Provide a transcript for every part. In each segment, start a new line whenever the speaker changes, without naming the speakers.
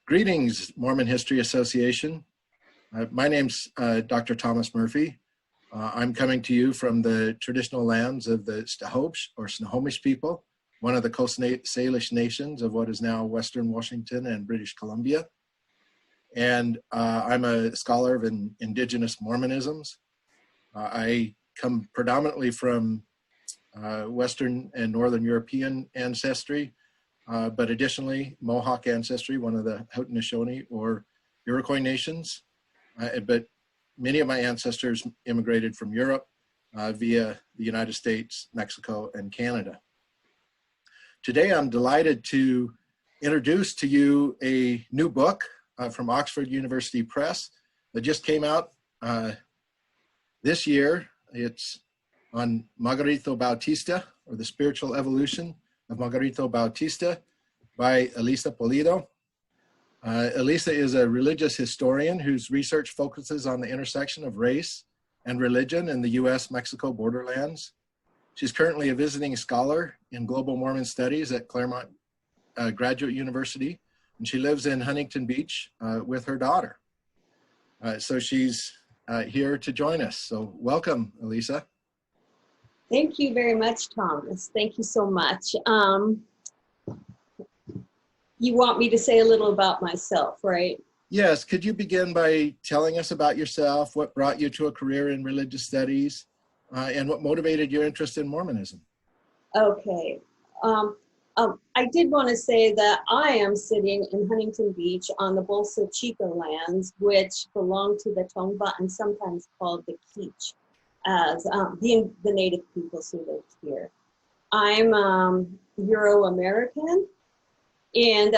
Greetings, Mormon History Association. My name's Dr. Thomas Murphy. I'm coming to you from the traditional lands of the Snohomish or Snohomish people, one of the Coast Salish nations of what is now Western Washington and British Columbia. And I'm a scholar of Indigenous Mormonisms. I come predominantly from Western and Northern European ancestry, but additionally Mohawk ancestry, one of the Haudenosaunee or Iroquois nations. But many of my ancestors immigrated from Europe via the United States, Mexico, and Canada. Today I'm delighted to introduce to you a new book from Oxford University Press that just came out this year. It's on Margarito Bautista, or the Spiritual Evolution of Margarito Bautista, by Elisa Pulido. Elisa is a religious historian whose research focuses on the intersection of race and religion in the US-Mexico borderlands. She's currently a visiting scholar in Global Mormon Studies at Claremont Graduate University, and she lives in Huntington Beach with her daughter. So she's here to join us. So welcome, Elisa.
Thank you very much, Thomas. Thank you so much. You want me to say a little about myself, right?
Yes. Could you begin by telling us about yourself, what brought you to a career in religious studies, and what motivated your interest in Mormonism?
Okay. I did want to say that I am sitting in Huntington Beach on the Bolsa Chica lands, which belong to the Tongva and sometimes called the Kizh, as the native peoples who lived here. I'm Euro-American, and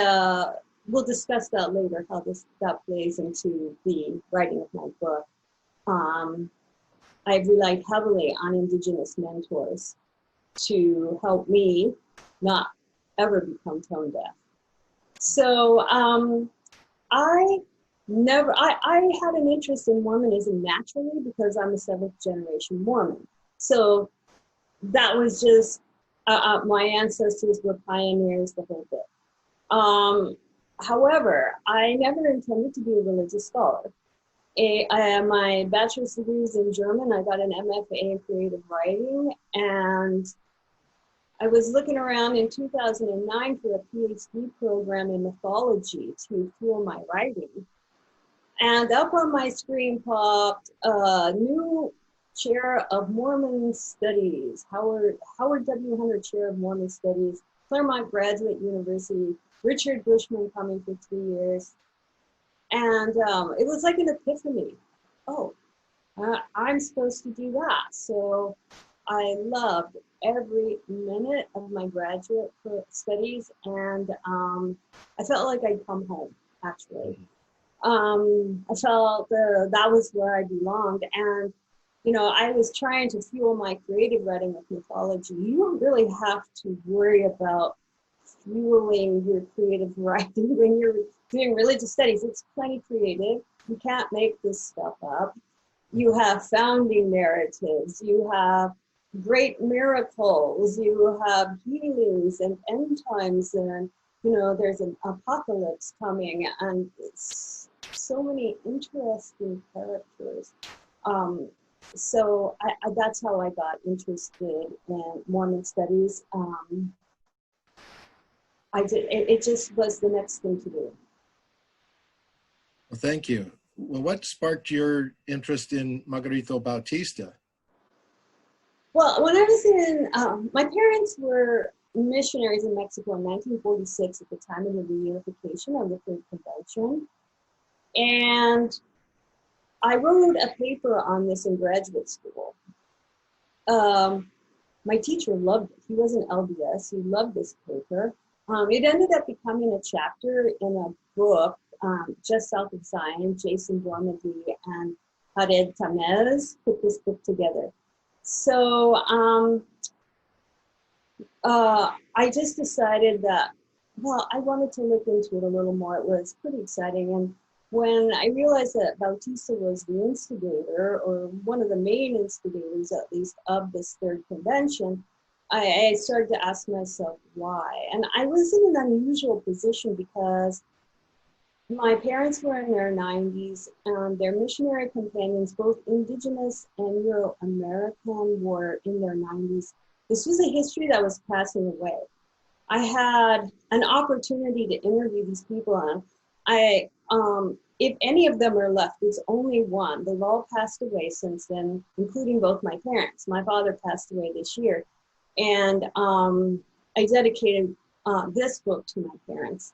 we'll discuss that later, how that plays into the writing of my book. I've relied heavily on Indigenous mentors to help me not ever become tone deaf. So I had an interest in Mormonism naturally because I'm a 7th generation Mormon. So that was just, my ancestors were pioneers, the whole bit. However, I never intended to be a religious scholar. My bachelor's degree is in German. I got an MFA in creative writing, and I was looking around in 2009 for a PhD program in mythology to fuel my writing. And up on my screen popped a new chair of Mormon Studies, Howard W. Hunter Chair of Mormon Studies, Claremont Graduate University, Richard Bushman coming for 2 years. And it was like an epiphany. Oh, I'm supposed to do that. So I loved every minute of my graduate studies, and I felt like I'd come home, actually. I felt that was where I belonged. And, you know, I was trying to fuel my creative writing with mythology. You don't really have to worry about fueling your creative writing when you're doing religious studies. It's plenty creative. You can't make this stuff up. You have founding narratives. You have great miracles. You have healings and end times, and you know there's an apocalypse coming, and it's so many interesting characters. So that's how I got interested in Mormon studies. It just was the next thing to do.
Well, thank you. Well, what sparked your interest in Margarito Bautista?
Well, when I was in, my parents were missionaries in Mexico in 1946 at the time of the reunification of the Third Convention. And I wrote a paper on this in graduate school. My teacher loved it. He was an LDS. He loved this paper. It ended up becoming a chapter in a book just south of Zion. Jason Dormady and Jared Tamez put this book together. So I just decided that, well, I wanted to look into it a little more. It was pretty exciting. And when I realized that Bautista was the instigator, or one of the main instigators at least, of this third convention, I started to ask myself why. And I was in an unusual position because My parents were in their 90s, and their missionary companions, both Indigenous and Euro-American, were in their 90s. This was a history that was passing away. I had an opportunity to interview these people, and if any of them are left, it's only one. They've all passed away since then, including both my parents. My father passed away this year, and I dedicated this book to my parents.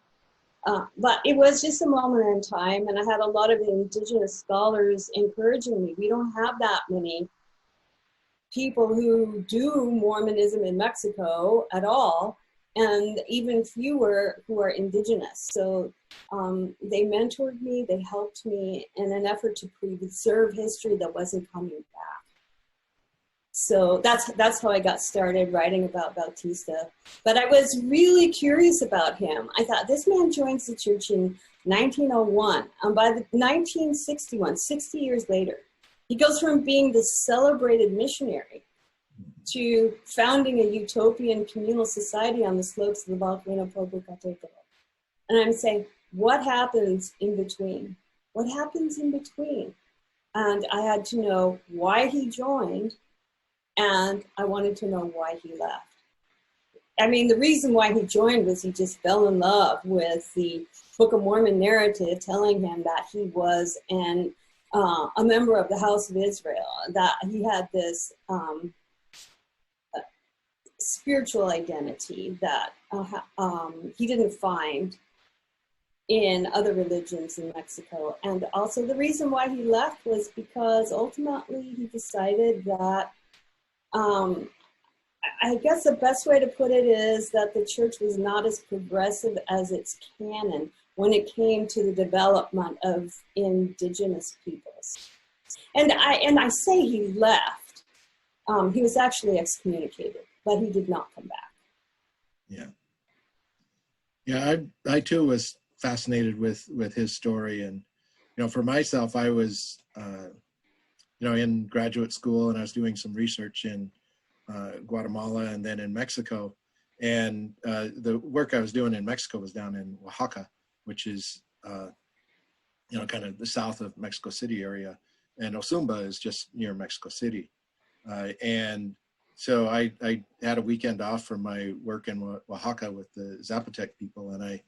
But it was just a moment in time, and I had a lot of Indigenous scholars encouraging me. We don't have that many people who do Mormonism in Mexico at all, and even fewer who are Indigenous. So they mentored me, they helped me in an effort to preserve history that wasn't coming back. So that's how I got started writing about Bautista. But I was really curious about him. I thought, this man joins the church in 1901, and by the 1961, 60 years later, he goes from being this celebrated missionary to founding a utopian communal society on the slopes of the volcano Popocatépetl. And I'm saying, what happens in between? What happens in between? And I had to know why he joined, and I wanted to know why he left. I mean, the reason why he joined was he just fell in love with the Book of Mormon narrative telling him that he was a member of the House of Israel, that he had this spiritual identity that he didn't find in other religions in Mexico. And also the reason why he left was because ultimately he decided that I guess the best way to put it is that the church was not as progressive as its canon when it came to the development of Indigenous peoples. And I say he left. He was actually excommunicated, but he did not come back.
Yeah. Yeah, I too was fascinated with his story. And, for myself, I was, in graduate school, and I was doing some research in Guatemala and then in Mexico. And the work I was doing in Mexico was down in Oaxaca, which is, kind of the south of Mexico City area. And Osumba is just near Mexico City. And so I had a weekend off from my work in Oaxaca with the Zapotec people. And I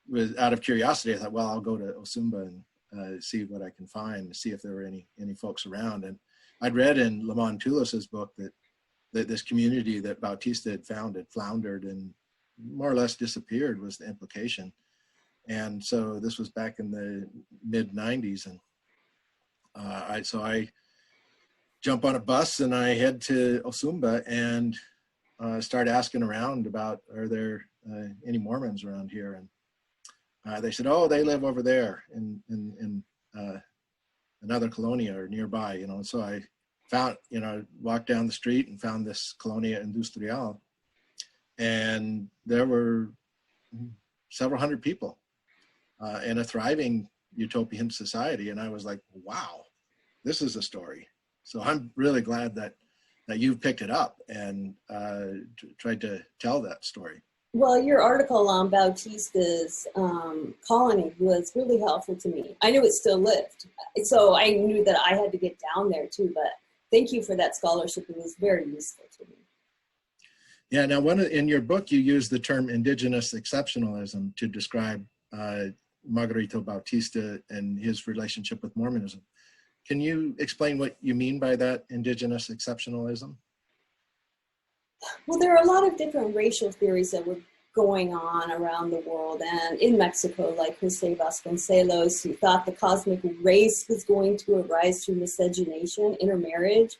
was, out of curiosity, I thought, well, I'll go to Osumba and see what I can find, see if there were any folks around. And I'd read in Lamont Tulos's book that this community that Bautista had founded floundered and more or less disappeared, was the implication. And so this was back in the mid 90s. And I jump on a bus and I head to Osumba and start asking around about, are there any Mormons around here? And they said, oh, they live over there in another colonia or nearby, So I found, walked down the street and found this Colonia Industrial, and there were several hundred people in a thriving utopian society. And I was like, wow, this is a story. So I'm really glad that you've picked it up and tried to tell that story.
Well, your article on Bautista's colony was really helpful to me. I knew it still lived, so I knew that I had to get down there too, but thank you for that scholarship. It was very useful to me.
Yeah, now in your book, you use the term indigenous exceptionalism to describe Margarito Bautista and his relationship with Mormonism. Can you explain what you mean by that indigenous exceptionalism?
Well, there are a lot of different racial theories that were going on around the world, and in Mexico, like Jose Vasconcelos, who thought the cosmic race was going to arise through miscegenation, intermarriage.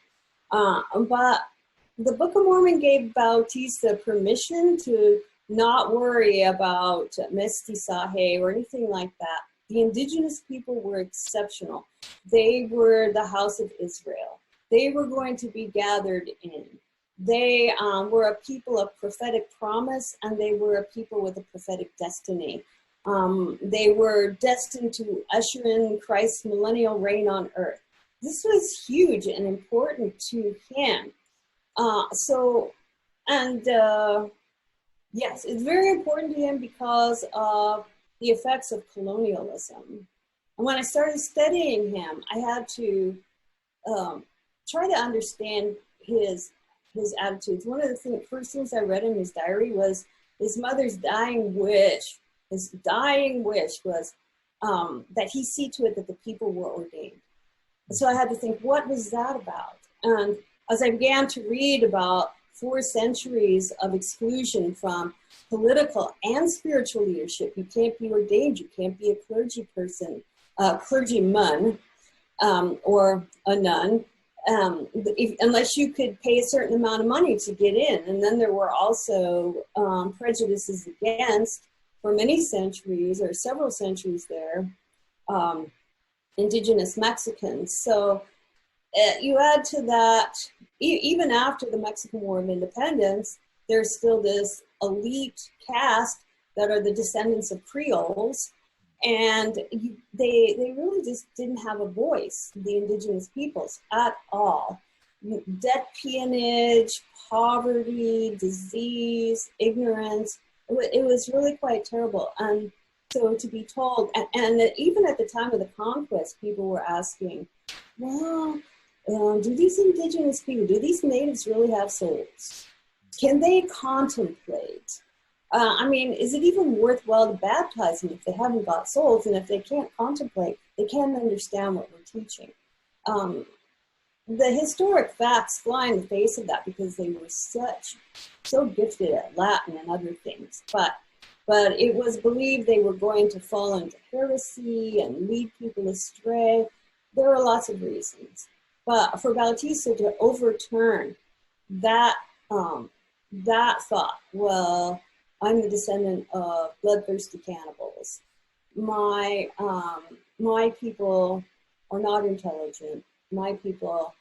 But the Book of Mormon gave Bautista permission to not worry about mestizaje or anything like that. The indigenous people were exceptional. They were the house of Israel. They were going to be gathered in. They were a people of prophetic promise, and they were a people with a prophetic destiny. They were destined to usher in Christ's millennial reign on earth. This was huge and important to him. Yes, it's very important to him because of the effects of colonialism. And when I started studying him, I had to try to understand his attitudes. One of the first things I read in his diary was his mother's dying wish. His dying wish was that he see to it that the people were ordained. So I had to think, what was that about? And as I began to read about 4 centuries of exclusion from political and spiritual leadership, you can't be ordained, you can't be a clergy person, clergyman, or a nun, unless you could pay a certain amount of money to get in. And then there were also prejudices against, for many centuries, or several centuries there, indigenous Mexicans. So you add to that, even after the Mexican War of Independence, there's still this elite caste that are the descendants of Creoles, and they really just didn't have a voice, the indigenous peoples, at all. Debt, peonage, poverty, disease, ignorance, it was really quite terrible. And so to be told, and even at the time of the conquest, people were asking, well, do these indigenous people, do these natives really have souls? Can they contemplate? I mean, is it even worthwhile to baptize them if they haven't got souls? And if they can't contemplate, they can't understand what we're teaching. The historic facts fly in the face of that because they were so gifted at Latin and other things. But it was believed they were going to fall into heresy and lead people astray. There are lots of reasons. But for Bautista to overturn that thought, well, I'm the descendant of bloodthirsty cannibals. My people are not intelligent. My people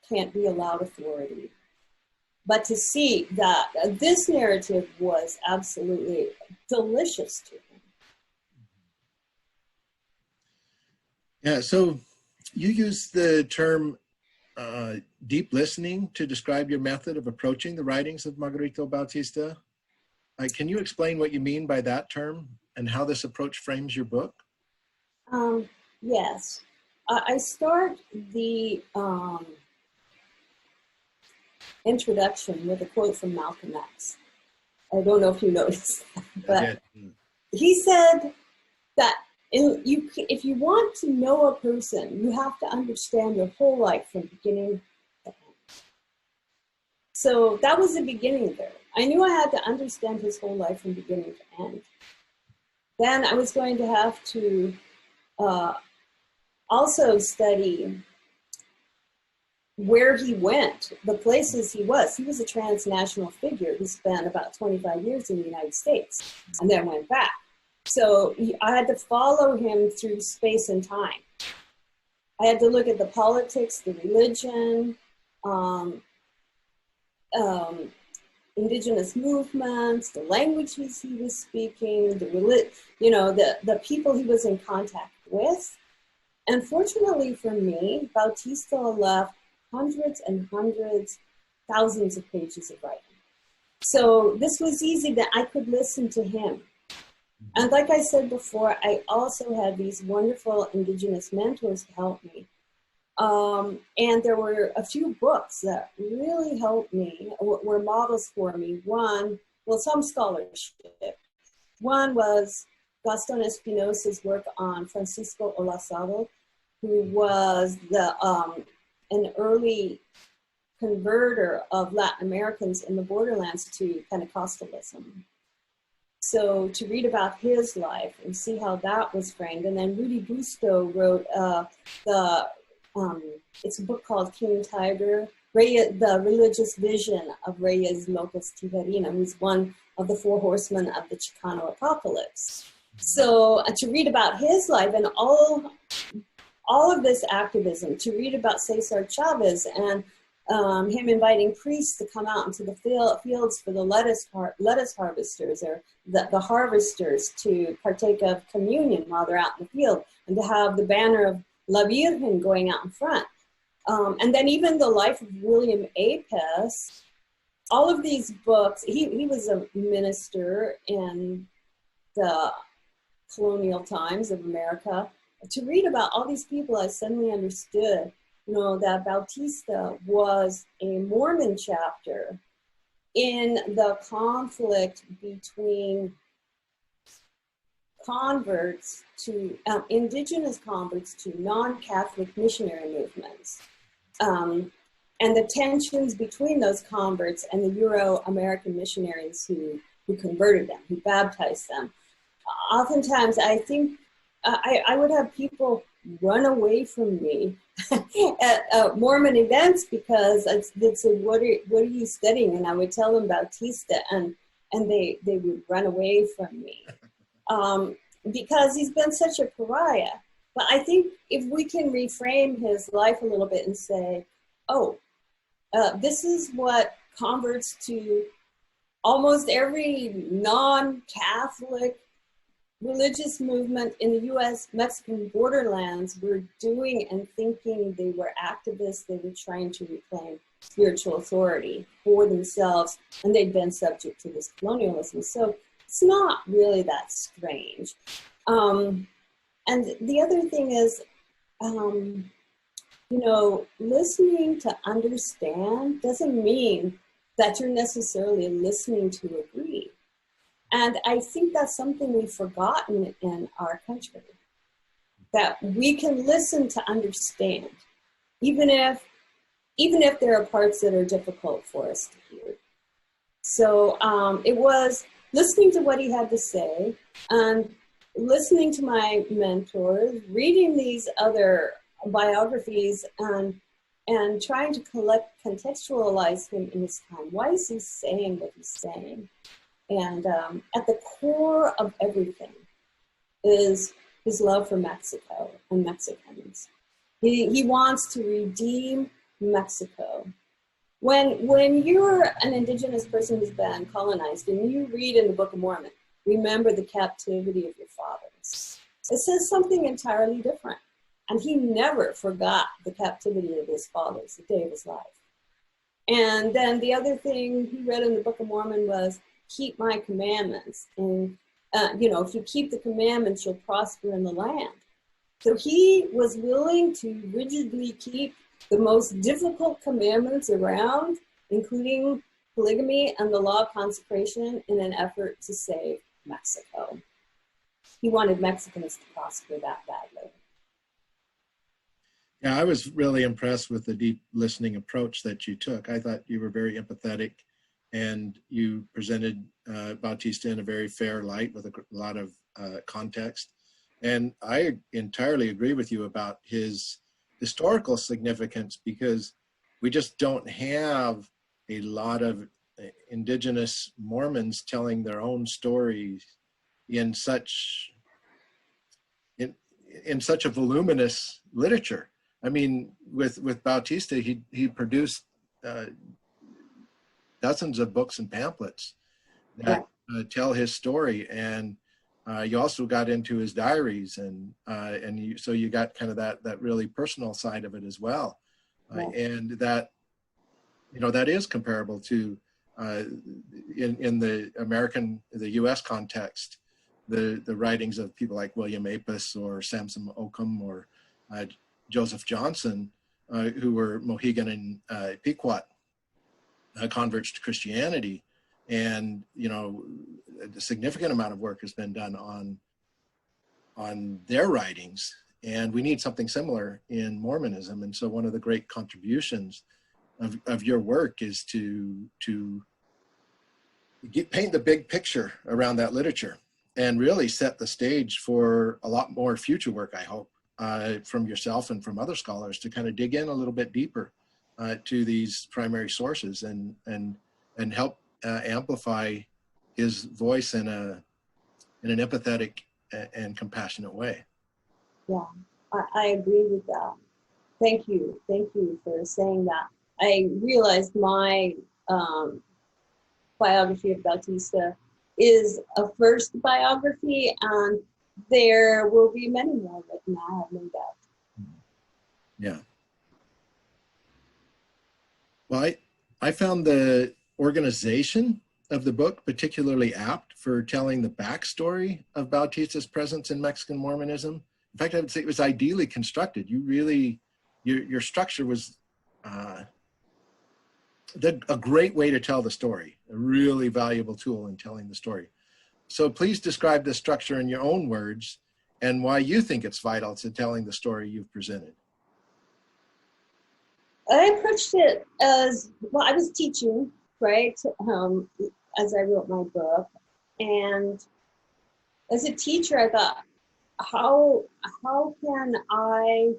can't be allowed authority. But to see that this narrative was absolutely delicious to him.
Yeah, so you use the term deep listening to describe your method of approaching the writings of Margarito Bautista. Can you explain what you mean by that term and how this approach frames your book?
Yes. I start the introduction with a quote from Malcolm X. I don't know if you noticed that, but he said that if you want to know a person, you have to understand their whole life from beginning to end. So that was the beginning there. I knew I had to understand his whole life from beginning to end. Then I was going to have to also study where he went, the places he was. He was a transnational figure who spent about 25 years in the United States and then went back. So I had to follow him through space and time. I had to look at the politics, the religion, indigenous movements, the languages he was speaking, the people he was in contact with. And fortunately for me, Bautista left hundreds and hundreds, thousands of pages of writing. So this was easy that I could listen to him. And like I said before, I also had these wonderful indigenous mentors to help me. And there were a few books that really helped me, were models for me. Some scholarship. One was Gaston Espinosa's work on Francisco Olazabal, who was an early converter of Latin Americans in the borderlands to Pentecostalism. So to read about his life and see how that was framed. And then Rudy Busto wrote it's a book called King Tiger, the religious vision of Reyes Lopez Tijerina, who's one of the 4 horsemen of the Chicano apocalypse. So to read about his life and all of this activism, to read about Cesar Chavez and him inviting priests to come out into the fields for the lettuce harvesters or the harvesters to partake of communion while they're out in the field, and to have the banner of La Virgen going out in front. And then even the life of William Apess, all of these books, he was a minister in the colonial times of America, to read about all these people, I suddenly understood, you know, that Bautista was a Mormon chapter in the conflict between converts to indigenous converts to non-Catholic missionary movements, and the tensions between those converts and the Euro-American missionaries who converted them, who baptized them. Oftentimes, I think I would have people run away from me at Mormon events because they'd say, what are you studying? And I would tell them Bautista, and they would run away from me. Because he's been such a pariah. But I think if we can reframe his life a little bit and say, oh, this is what converts to almost every non-Catholic religious movement in the U.S.-Mexican borderlands were doing and thinking. They were activists. They were trying to reclaim spiritual authority for themselves, and they'd been subject to this colonialism. So it's not really that strange. And the other thing is, you know, listening to understand doesn't mean that you're necessarily listening to agree. And I think that's something we've forgotten in our country, that we can listen to understand, even if there are parts that are difficult for us to hear. So it was listening to what he had to say and listening to my mentors, reading these other biographies and trying to contextualize him in his time. Why is he saying what he's saying? And at the core of everything is his love for Mexico and Mexicans. He wants to redeem Mexico. When you're an indigenous person who's been colonized and you read in the Book of Mormon, remember the captivity of your fathers, it says something entirely different. And he never forgot the captivity of his fathers, the day of his life. And then the other thing he read in the Book of Mormon was, keep my commandments. And, you know, if you keep the commandments, you'll prosper in the land. So he was willing to rigidly keep the most difficult commandments around, including polygamy and the law of consecration, in an effort to save Mexico. He wanted Mexicans to prosper that badly.
Yeah, I was really impressed with the deep listening approach that you took. I thought you were very empathetic, and you presented Bautista in a very fair light with a lot of context. And I entirely agree with you about his historical significance, because we just don't have a lot of indigenous Mormons telling their own stories in such a voluminous literature. I mean, with Bautista, he produced dozens of books and pamphlets that tell his story, and you also got into his diaries, so you got kind of that really personal side of it as well, and that, you know, that is comparable to in the U.S. context, the writings of people like William Apis or Samson Occam or Joseph Johnson, who were Mohegan and Pequot converts to Christianity. And, you know, a significant amount of work has been done on their writings, and we need something similar in Mormonism. And so one of the great contributions of your work is to paint the big picture around that literature and really set the stage for a lot more future work, I hope, from yourself and from other scholars, to kind of dig in a little bit deeper to these primary sources and help amplify his voice in an empathetic and compassionate way.
Yeah, I agree with that. Thank you for saying that. I realized my biography of Bautista is a first biography, and there will be many more written, I have no doubt.
Yeah. Well, I found the organization of the book particularly apt for telling the backstory of Bautista's presence in Mexican Mormonism. In fact, I would say it was ideally constructed. You really, your structure was a great way to tell the story, a really valuable tool in telling the story. So please describe the structure in your own words and why you think it's vital to telling the story you've presented.
I approached it as, well, I was teaching, right, as I wrote my book. And as a teacher, I thought, how can I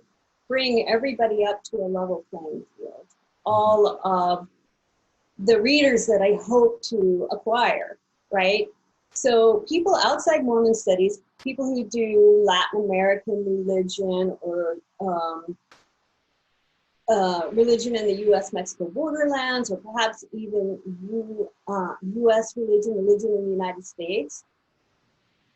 bring everybody up to a level playing field? All of the readers that I hope to acquire, right? So people outside Mormon studies, people who do Latin American religion or religion in the U.S.-Mexico borderlands, or perhaps even U.S. religion in the United States,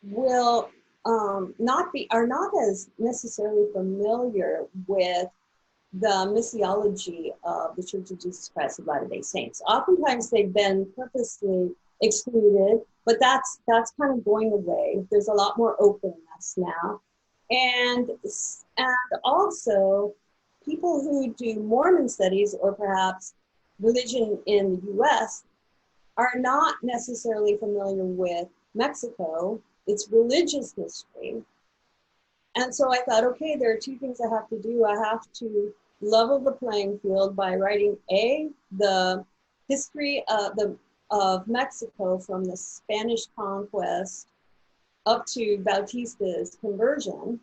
will are not as necessarily familiar with the missiology of the Church of Jesus Christ of Latter-day Saints. Oftentimes they've been purposely excluded, but that's kind of going away. There's a lot more openness now, and also people who do Mormon studies or perhaps religion in the U.S. are not necessarily familiar with Mexico, its religious history. And so I thought, okay, there are two things I have to do. I have to level the playing field by writing the history of Mexico from the Spanish conquest up to Bautista's conversion.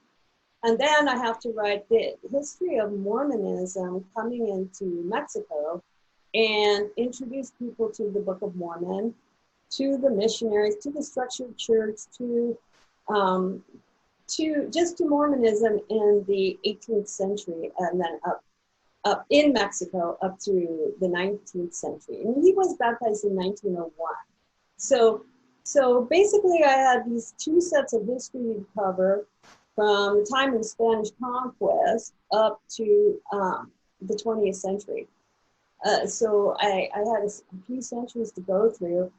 And then I have to write the history of Mormonism coming into Mexico and introduce people to the Book of Mormon, to the missionaries, to the structured church, to Mormonism in the 18th century, and then up in Mexico up to the 19th century. And he was baptized in 1901. So basically I had these two sets of history to cover from the time of the Spanish conquest up to the 20th century. So I had a few centuries to go through.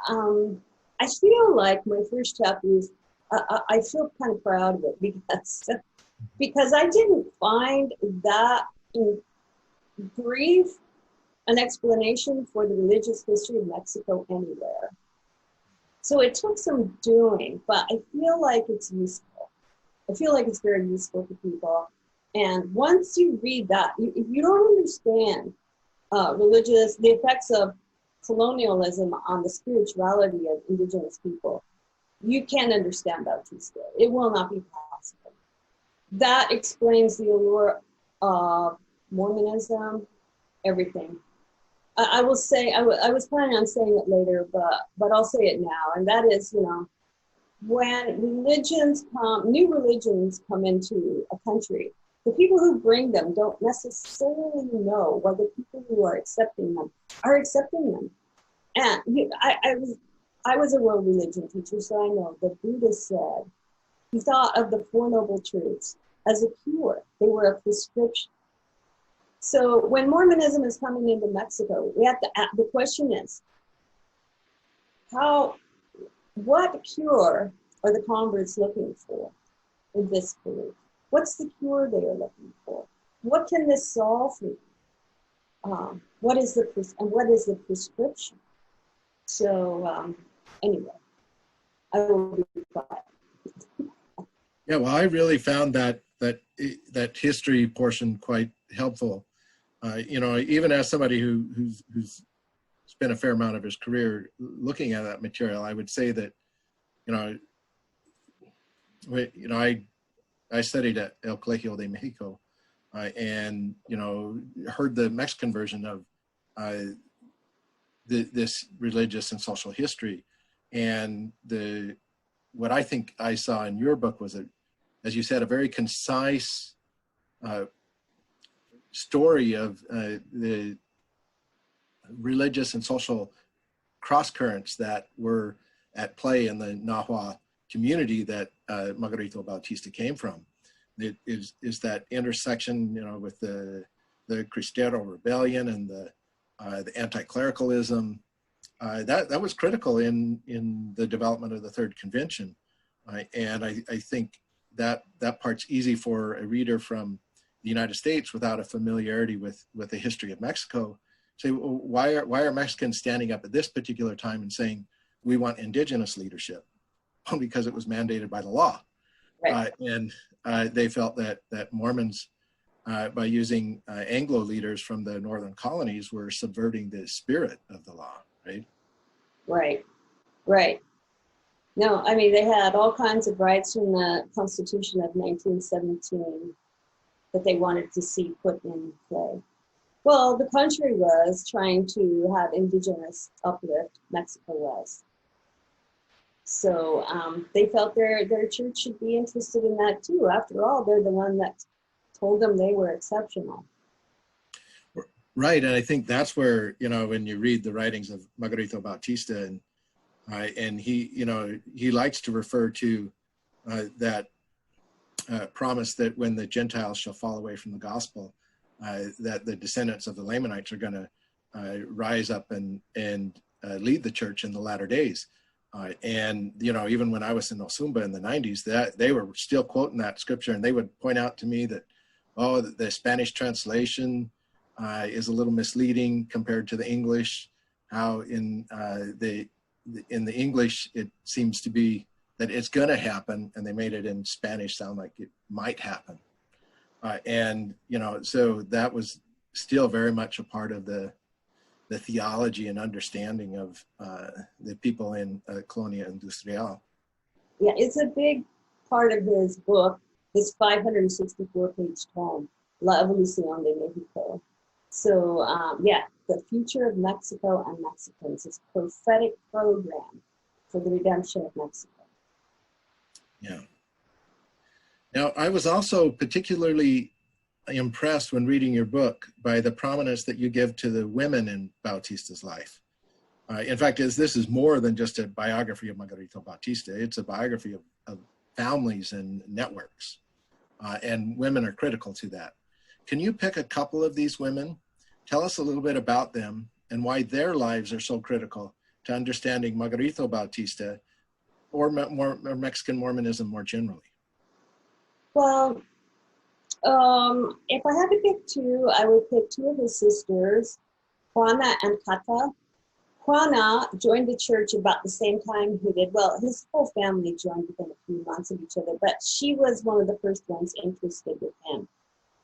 I feel like my first chapter is, I feel kind of proud of it because I didn't find that brief an explanation for the religious history of Mexico anywhere. So it took some doing, but I feel like it's useful. I feel like it's very useful to people. And once you read that, if you don't understand the effects of colonialism on the spirituality of indigenous people, you can't understand Bautista. It will not be possible. That explains the allure of Mormonism, everything. I will say, I was planning on saying it later, but I'll say it now. And that is, when new religions come into a country, the people who bring them don't necessarily know whether the people who are accepting them are accepting them. And I was a world religion teacher, so I know the Buddha said he thought of the Four Noble Truths as a cure. They were a prescription. So when Mormonism is coming into Mexico, we have to ask, the question is, what cure are the converts looking for in this belief? What's the cure they are looking for? What can this solve for them? What is the prescription? So anyway, I will be quiet.
Yeah, well, I really found that history portion quite helpful. Even as somebody who's spent a fair amount of his career looking at that material, I would say that, I studied at El Colegio de Mexico, and heard the Mexican version of this religious and social history, and what I think I saw in your book was, as you said, a very concise story of the religious and social cross currents that were at play in the Nahua community that Margarito Bautista came from. It is that intersection, with the Cristero rebellion and the anti-clericalism, that was critical in the development of the Third Convention. And I think that part's easy for a reader from the United States without a familiarity with the history of Mexico. Say, well, why are Mexicans standing up at this particular time and saying we want indigenous leadership? Well, because it was mandated by the law. Right. And they felt that Mormons, by using Anglo leaders from the northern colonies, were subverting the spirit of the law, right?
Right. No, I mean, they had all kinds of rights from the Constitution of 1917 that they wanted to see put in play. Well, the country was trying to have indigenous uplift, Mexico was. So they felt their church should be interested in that too. After all, they're the one that told them they were exceptional.
Right, and I think that's where, when you read the writings of Margarito Bautista, and he likes to refer to that promise that when the Gentiles shall fall away from the gospel, that the descendants of the Lamanites are going to rise up and lead the church in the latter days. And even when I was in Osumba in the 90s, that they were still quoting that scripture, and they would point out to me that, the Spanish translation is a little misleading compared to the English. How in the English it seems to be that it's going to happen, and they made it in Spanish sound like it might happen. So that was still very much a part of the theology and understanding of the people in Colonia Industrial.
Yeah, it's a big part of his book, his 564-page tome, La Evolución de México. So, the future of Mexico and Mexicans, his prophetic program for the redemption of Mexico.
Yeah. Now, I was also particularly impressed when reading your book by the prominence that you give to the women in Bautista's life. In fact, this is more than just a biography of Margarito Bautista. It's a biography of families and networks, and women are critical to that. Can you pick a couple of these women? Tell us a little bit about them and why their lives are so critical to understanding Margarito Bautista or Mexican Mormonism more generally.
Well, if I had to pick two, I would pick two of his sisters, Juana and Cata. Juana joined the church about the same time he did. Well, his whole family joined within a few months of each other, but she was one of the first ones interested with him.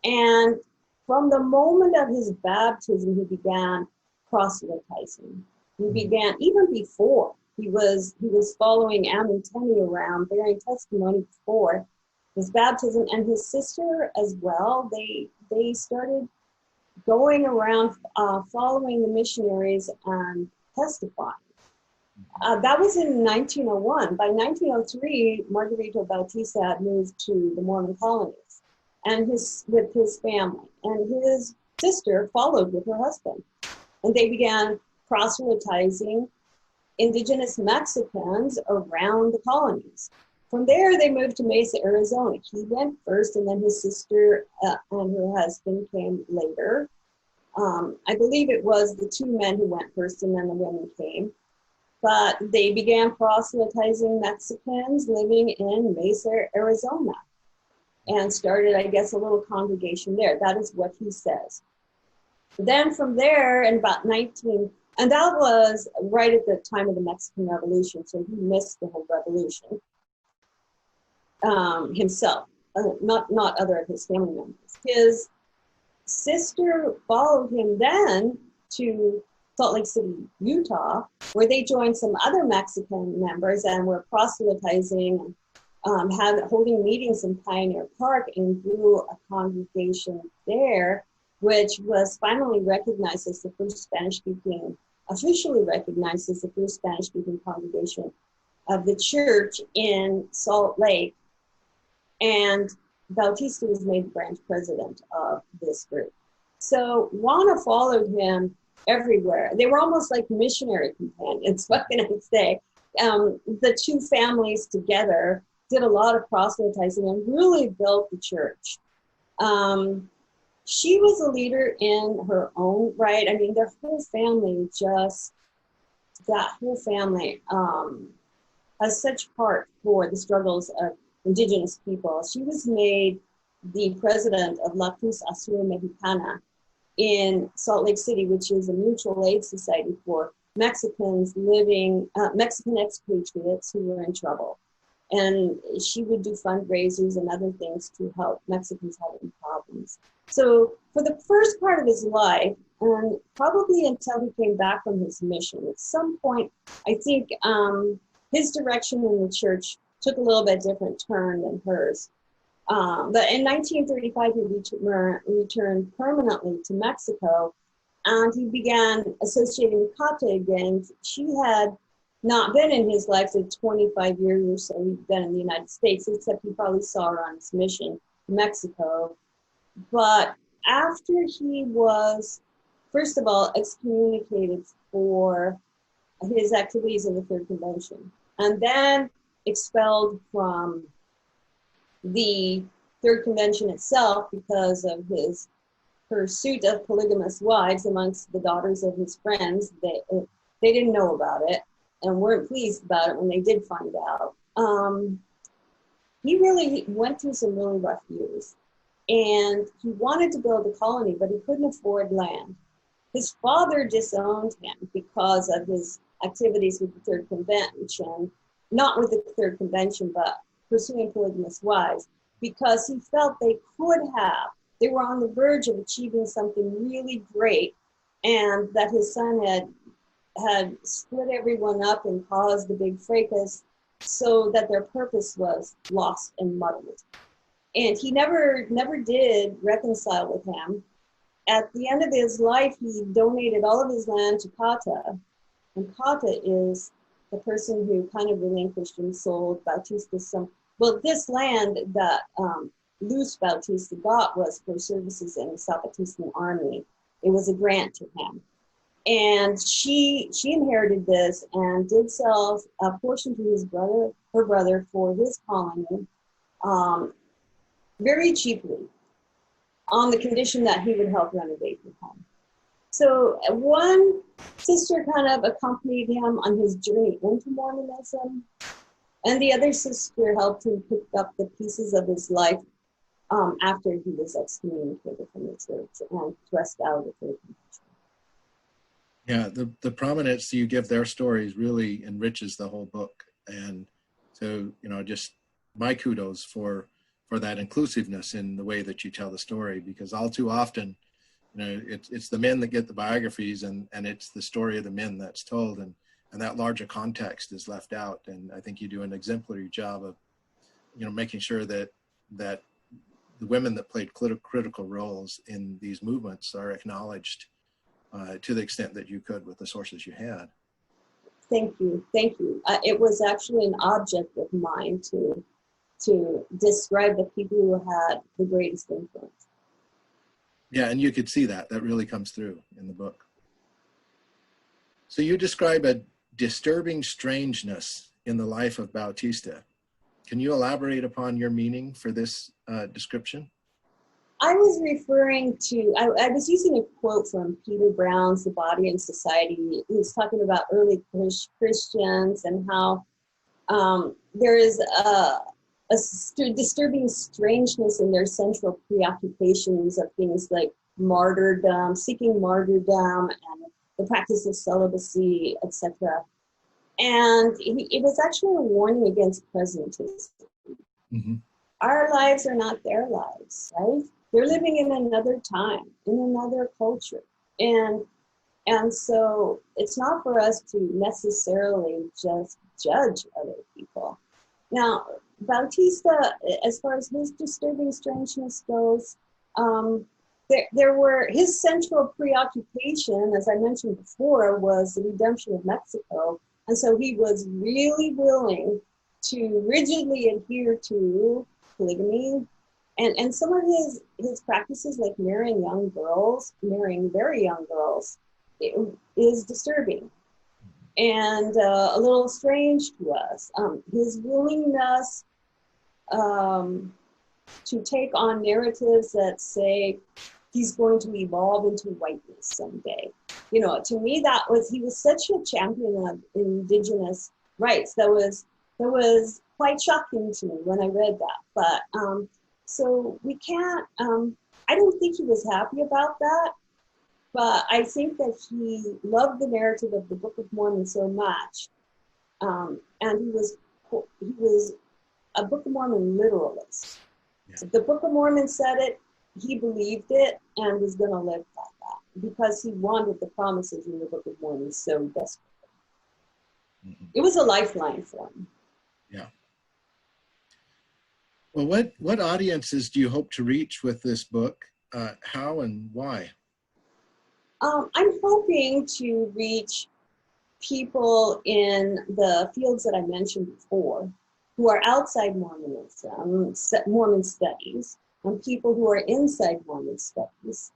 And from the moment of his baptism, he began proselytizing. He began, even before, he was following Aminteni around, bearing testimony before his baptism, and his sister as well. They started going around following the missionaries and testifying. That was in 1901. By 1903, Margarito Bautista had moved to the Mormon colonies and with his family. And his sister followed with her husband. And they began proselytizing indigenous Mexicans around the colonies. From there, they moved to Mesa, Arizona. He went first, and then his sister and her husband came later. I believe it was the two men who went first, and then the women came. But they began proselytizing Mexicans living in Mesa, Arizona, and started, I guess, a little congregation there. That is what he says. Then from there, in about and that was right at the time of the Mexican Revolution, so he missed the whole revolution himself, not other of his family members. His sister followed him then to Salt Lake City, Utah, where they joined some other Mexican members and were proselytizing, holding meetings in Pioneer Park, and grew a congregation there, which was finally recognized as the first Spanish-speaking, officially recognized as the first Spanish-speaking congregation of the church in Salt Lake. And Bautista was made branch president of this group. So Juana followed him everywhere. They were almost like missionary companions, what can I say? The two families together did a lot of proselytizing and really built the church. She was a leader in her own right. I mean, their whole family just that whole family has such heart for the struggles of Indigenous people. She was made the president of La Cruz Azul Mexicana in Salt Lake City, which is a mutual aid society for Mexicans living, Mexican expatriates who were in trouble. And she would do fundraisers and other things to help Mexicans having problems. So for the first part of his life, and probably until he came back from his mission, at some point, I think his direction in the church took a little bit different turn than hers. But in 1935, he returned permanently to Mexico, and he began associating with Kata again. She had not been in his life for 25 years or so. He'd been in the United States, except he probably saw her on his mission to Mexico. But after he was, first of all, excommunicated for his activities in the Third Convention, and then expelled from the Third Convention itself because of his pursuit of polygamous wives amongst the daughters of his friends. They didn't know about it and weren't pleased about it when they did find out. He really went through some really rough years, and he wanted to build a colony, but he couldn't afford land. His father disowned him because of his activities with the Third Convention, not with the Third Convention, but pursuing polygamous wives, because he felt they were on the verge of achieving something really great, and that his son had split everyone up and caused the big fracas, so that their purpose was lost and muddled. And he never did reconcile with him. At the end of his life, he donated all of his land to Kata, and Kata is the person who kind of relinquished and sold Bautista some. Well, this land that Luz Bautista got was for services in the Zapatistan army. It was a grant to him. And she inherited this and did sell a portion to her brother for his colony very cheaply, on the condition that he would help renovate the home. So one sister kind of accompanied him on his journey into Mormonism, and the other sister helped him pick up the pieces of his life after he was excommunicated from the church and thrust out of the Third Convention.
Yeah, the prominence you give their stories really enriches the whole book. And so, just my kudos for that inclusiveness in the way that you tell the story, because all too often, it's the men that get the biographies, and it's the story of the men that's told, and that larger context is left out. And I think you do an exemplary job of, making sure that the women that played critical roles in these movements are acknowledged to the extent that you could with the sources you had.
Thank you. It was actually an object of mine to describe the people who had the greatest influence.
Yeah, and you could see that really comes through in the book. So you describe a disturbing strangeness in the life of Bautista. Can you elaborate upon your meaning for this description?
I was referring to, I was using a quote from Peter Brown's The Body and Society. He was talking about early Christians and how there is a disturbing strangeness in their central preoccupations of things like martyrdom, seeking martyrdom, and the practice of celibacy, etc. And it was actually a warning against presentism. Mm-hmm. Our lives are not their lives, right? They're living in another time, in another culture. And so it's not for us to necessarily just judge other people. Now, Bautista, as far as his disturbing strangeness goes, there were his central preoccupation, as I mentioned before, was the redemption of Mexico. And so he was really willing to rigidly adhere to polygamy. And some of his practices, like marrying very young girls, is disturbing and a little strange to us. His willingness to take on narratives that say he's going to evolve into whiteness someday. You know, to me, he was such a champion of Indigenous rights. That was quite shocking to me when I read that. But so we can't, I don't think he was happy about that, but I think that he loved the narrative of the Book of Mormon so much. And he was a Book of Mormon literalist.
Yeah.
If the Book of Mormon said it, he believed it and was going to live by that because he wanted the promises in the Book of Mormon so desperately. Mm-hmm. It was a lifeline for him.
Yeah. Well, what audiences do you hope to reach with this book? How and why?
I'm hoping to reach people in the fields that I mentioned before, who are outside Mormonism, Mormon studies, and people who are inside Mormon studies.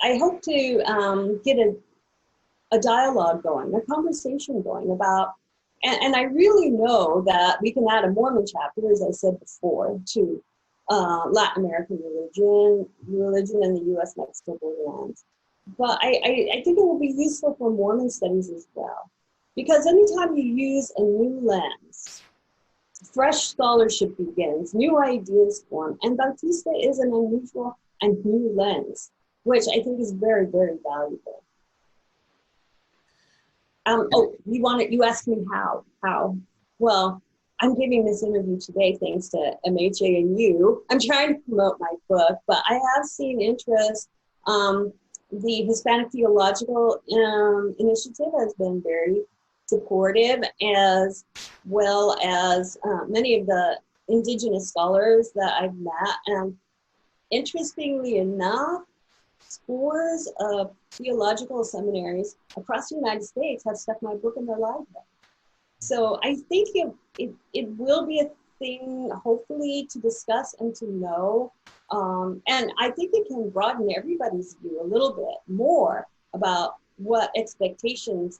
I hope to get a dialogue going, a conversation going about, and I really know that we can add a Mormon chapter, as I said before, to Latin American religion in the U.S.-Mexico borderlands. But I think it will be useful for Mormon studies as well. Because anytime you use a new lens, fresh scholarship begins, new ideas form, and Bautista is an unusual and new lens, which I think is very, very valuable. You asked me how. Well, I'm giving this interview today thanks to MHA and you. I'm trying to promote my book, but I have seen interest. The Hispanic Theological Initiative has been very supportive, as well as many of the Indigenous scholars that I've met. And interestingly enough, scores of theological seminaries across the United States have stuck my book in their library. So I think it will be a thing, hopefully, to discuss and to know. And I think it can broaden everybody's view a little bit more about what expectations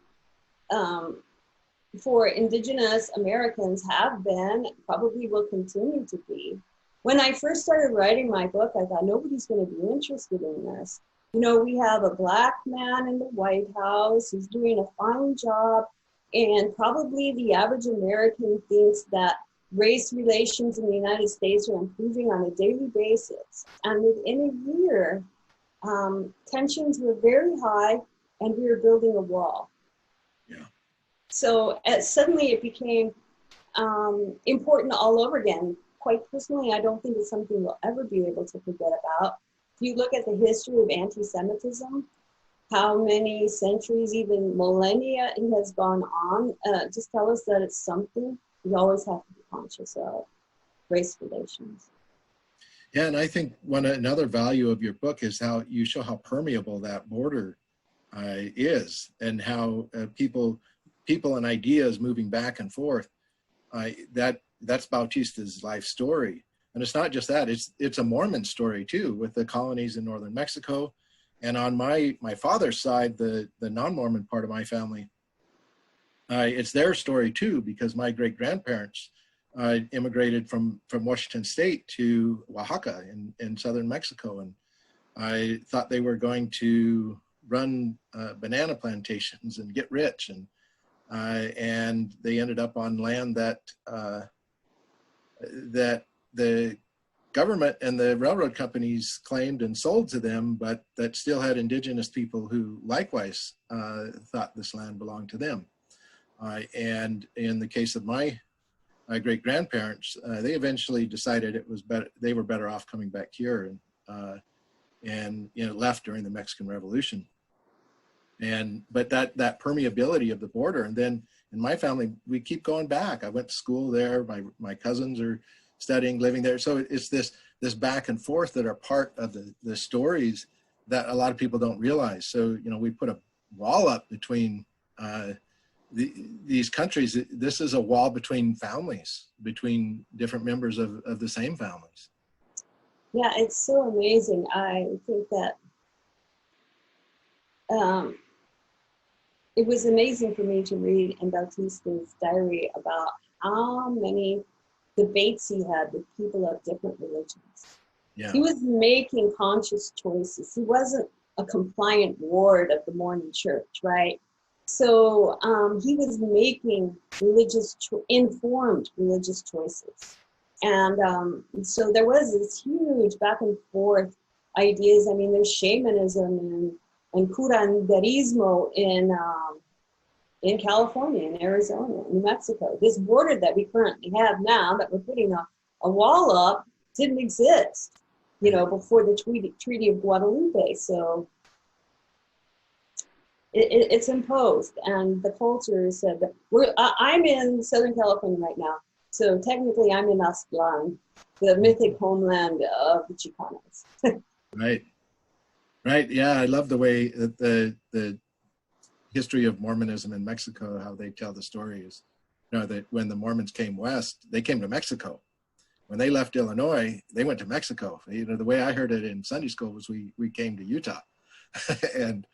for Indigenous Americans have been, probably will continue to be. When I first started writing my book, I thought nobody's going to be interested in this. You know, we have a Black man in the White House who's doing a fine job, and probably the average American thinks that race relations in the United States are improving on a daily basis. And within a year, tensions were very high, and we were building a wall.
Yeah. So
suddenly it became important all over again. Quite personally, I don't think it's something we'll ever be able to forget about. If you look at the history of anti-Semitism, how many centuries, even millennia it has gone on, just tell us that it's something we always have to be conscious of, race relations.
Yeah, and I think another value of your book is how you show how permeable that border is, and how people and ideas moving back and forth. That's Bautista's life story. And it's not just that, it's a Mormon story too, with the colonies in northern Mexico. And on my father's side, the non-Mormon part of my family, it's their story too, because my great-grandparents immigrated from Washington State to Oaxaca in southern Mexico. And I thought they were going to run banana plantations and get rich. And they ended up on land that the government and the railroad companies claimed and sold to them, but that still had indigenous people who likewise thought this land belonged to them. And in the case of my great-grandparents, they eventually decided it was better, they were better off coming back here, and left during the Mexican Revolution. But that permeability of the border, and then in my family, we keep going back. I went to school there. My cousins are studying, living there. So it's this back and forth that are part of the stories that a lot of people don't realize. So, we put a wall up between these countries. This is a wall between families, between different members of the same families.
Yeah, it's so amazing. I think that it was amazing for me to read in Bautista's diary about how many debates he had with people of different religions.
Yeah.
He was making conscious choices. He wasn't a compliant ward of the Mormon church, right? So he was making informed religious choices. And so there was this huge back and forth ideas. I mean, there's shamanism and curanderismo in California, in Arizona, New Mexico. This border that we currently have now, that we're putting a wall up, didn't exist, before the Treaty of Guadalupe. So it's imposed, and the culture said that I'm in Southern California right now, so technically I'm in Aztlan, the mythic homeland of the Chicanos.
Right. Yeah, I love the way that the history of Mormonism in Mexico, how they tell the story is, that when the Mormons came west, they came to Mexico. When they left Illinois, they went to Mexico. The way I heard it in Sunday school was we came to Utah. And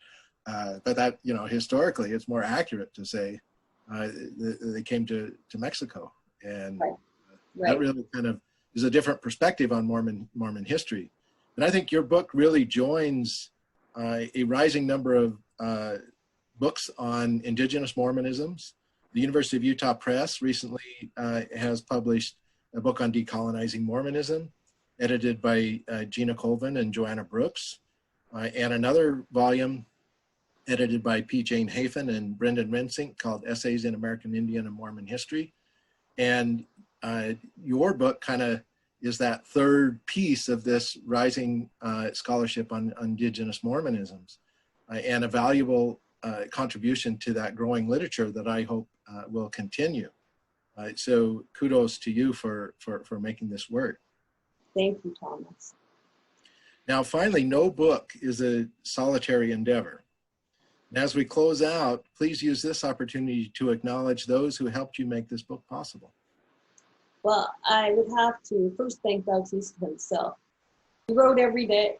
but that, historically, it's more accurate to say they came to Mexico. And that really kind of is a different perspective on Mormon history. And I think your book really joins a rising number of books on indigenous Mormonisms. The University of Utah Press recently has published a book on decolonizing Mormonism, edited by Gina Colvin and Joanna Brooks, and another volume edited by P. Jane Hafen and Brendan Rensink called Essays in American Indian and Mormon History. And your book kind of is that third piece of this rising scholarship on indigenous Mormonisms, and a valuable contribution to that growing literature that I hope will continue. So kudos to you for making this work.
Thank you, Thomas.
Now, finally, no book is a solitary endeavor. And as we close out, please use this opportunity to acknowledge those who helped you make this book possible.
Well, I would have to first thank Bautista himself. He wrote every day.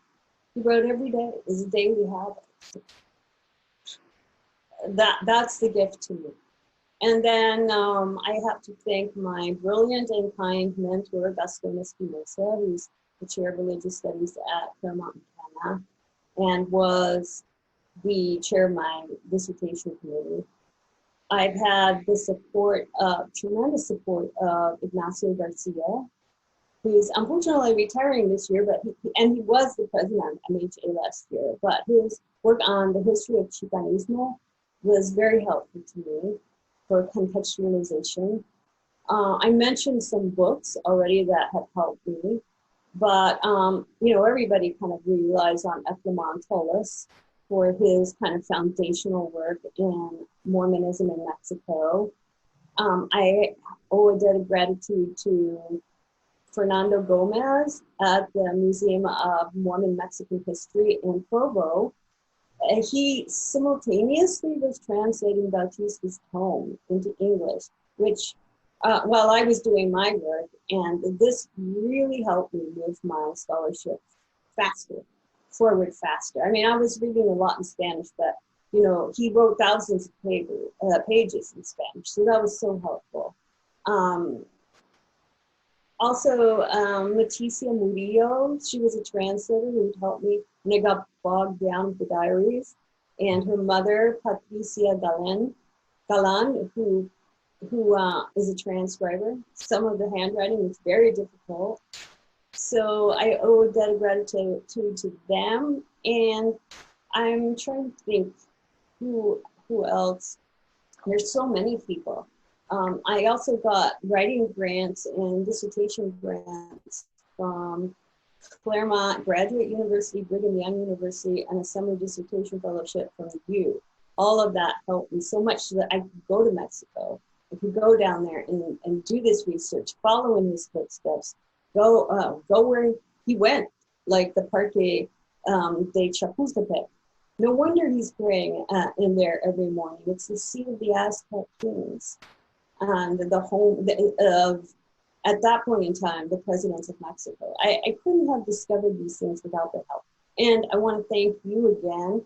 He wrote every day. Is a daily habit. That's the gift to me. And then I have to thank my brilliant and kind mentor, Gaston Espinosa, who's the chair of religious studies at Claremont McKenna, and was the chair of my dissertation committee. I've had the support, tremendous support of Ignacio Garcia, who's unfortunately retiring this year, but he was the president of MHA last year, but his work on the history of Chicanismo was very helpful to me for contextualization. I mentioned some books already that have helped me, but everybody kind of relies on Ephrem Tullis for his kind of foundational work in Mormonism in Mexico. I owe a debt of gratitude to Fernando Gomez at the Museum of Mormon Mexican History in Provo. He simultaneously was translating Bautista's tome into English, which while I was doing my work, and this really helped me move my scholarship forward faster. I mean, I was reading a lot in Spanish, but he wrote thousands of pages in Spanish, so that was so helpful. Also, Leticia Murillo, she was a translator who helped me when I got bogged down with the diaries, and her mother, Patricia Galan, who is a transcriber. Some of the handwriting is very difficult, so I owe a debt of gratitude to them. And I'm trying to think who else. There's so many people. I also got writing grants and dissertation grants from Claremont Graduate University, Brigham Young University, and a summer dissertation fellowship from U. All of that helped me so much so that I could go to Mexico. I could go down there and do this research, follow in his footsteps, go where he went, like the Parque de Chapultepec. No wonder he's praying in there every morning. It's the seat of the Aztec kings. And the home of, at that point in time, the presidents of Mexico. I couldn't have discovered these things without their help. And I want to thank you again,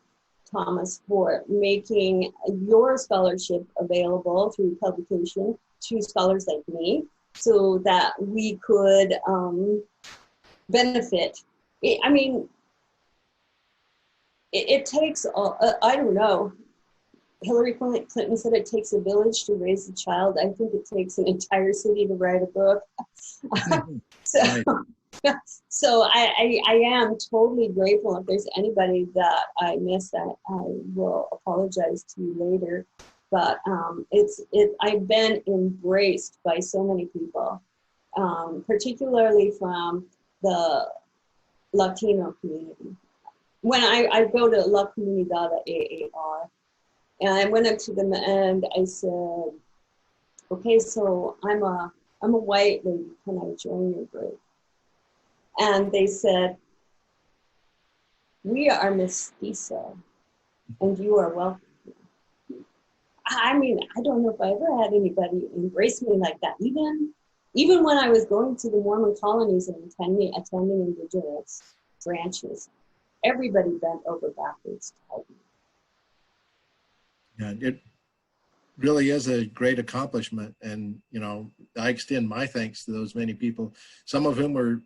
Thomas, for making your scholarship available through publication to scholars like me, so that we could benefit I mean, it takes, I don't know. Hillary Clinton said it takes a village to raise a child. I think it takes an entire city to write a book. So,
Right.
so I am totally grateful. If there's anybody that I missed, I will apologize to you later. But I've been embraced by so many people, particularly from the Latino community. When I go to La Comunidad AAR, and I went up to them and I said, okay, so I'm a white lady, can I join your group? And they said, we are mestizo and you are welcome. I mean, I don't know if I ever had anybody embrace me like that. Even when I was going to the Mormon colonies and attending Indigenous branches, everybody bent over backwards to help me.
Yeah, it really is a great accomplishment. And, you know, I extend my thanks to those many people, some of whom were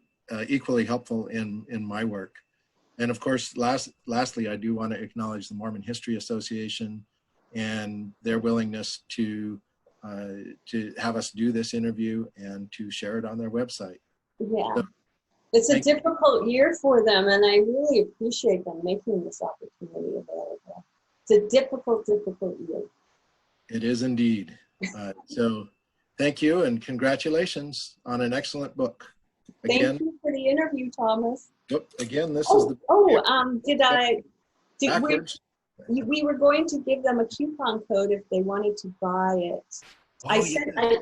equally helpful in my work. And of course, lastly, I do want to acknowledge the Mormon History Association and their willingness to have us do this interview and to share it on their website.
Yeah.
So,
it's a difficult year for them, and I really appreciate them making this opportunity available. It's a difficult year.
It is indeed. So thank you and congratulations on an excellent book. Again,
thank you for the interview, Thomas.
Again, this is the backwards.
We were going to give them a coupon code if they wanted to buy it.
Oh,
I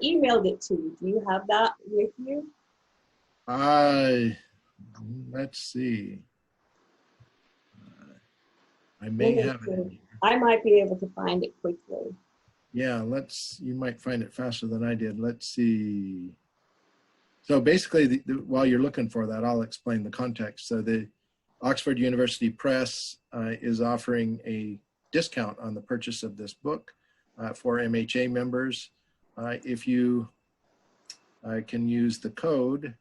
emailed it to you. Do you have that with you?
Let's see. I may have it.
I might be able to find it quickly.
Yeah, you might find it faster than I did. Let's see. So basically, while you're looking for that, I'll explain the context. So the Oxford University Press is offering a discount on the purchase of this book for MHA members. If you can use the code.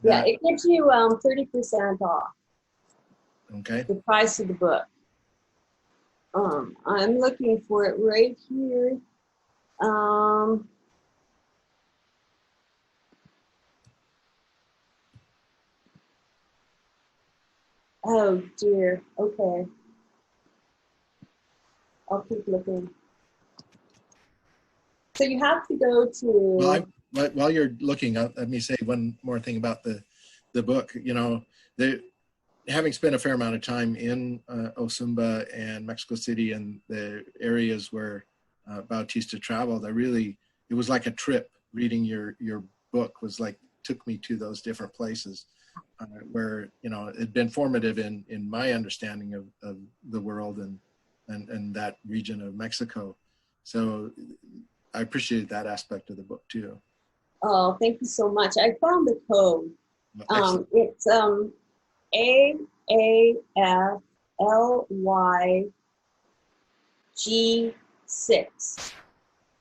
Yeah, it gives you 30% off.
Okay.
The price of the book. I'm looking for it right here. Oh dear. Okay. I'll keep looking. So you have to go to.
Well, while you're looking, let me say one more thing about the book. You know, having spent a fair amount of time in Osumba and Mexico City and the areas where Bautista traveled, it was like a trip. Reading your book took me to those different places where, you know, it'd been formative in my understanding of the world and that region of Mexico. So I appreciated that aspect of the book too.
Oh, thank you so much. I found the code. It's AAFLYG6.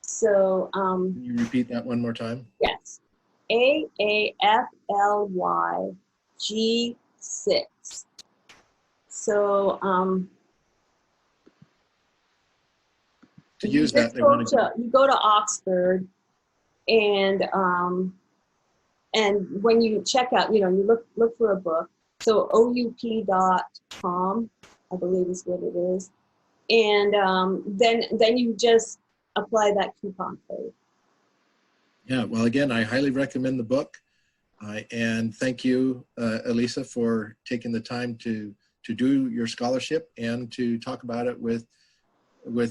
So
Can you repeat that one more time?
Yes. AAFLYG6. So
to use that,
you go to Oxford, and when you check out, you know, you look for a book. So oup.com, I believe is what it is, and then you just apply that coupon code.
Yeah. Well, again, I highly recommend the book, and thank you, Elisa, for taking the time to do your scholarship and to talk about it with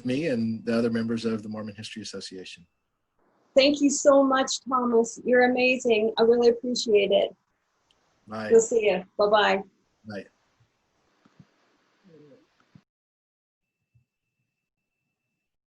me and the other members of the Mormon History Association.
Thank you so much, Thomas. You're amazing. I really appreciate it.
Bye.
We'll see you. Bye-bye.
Bye.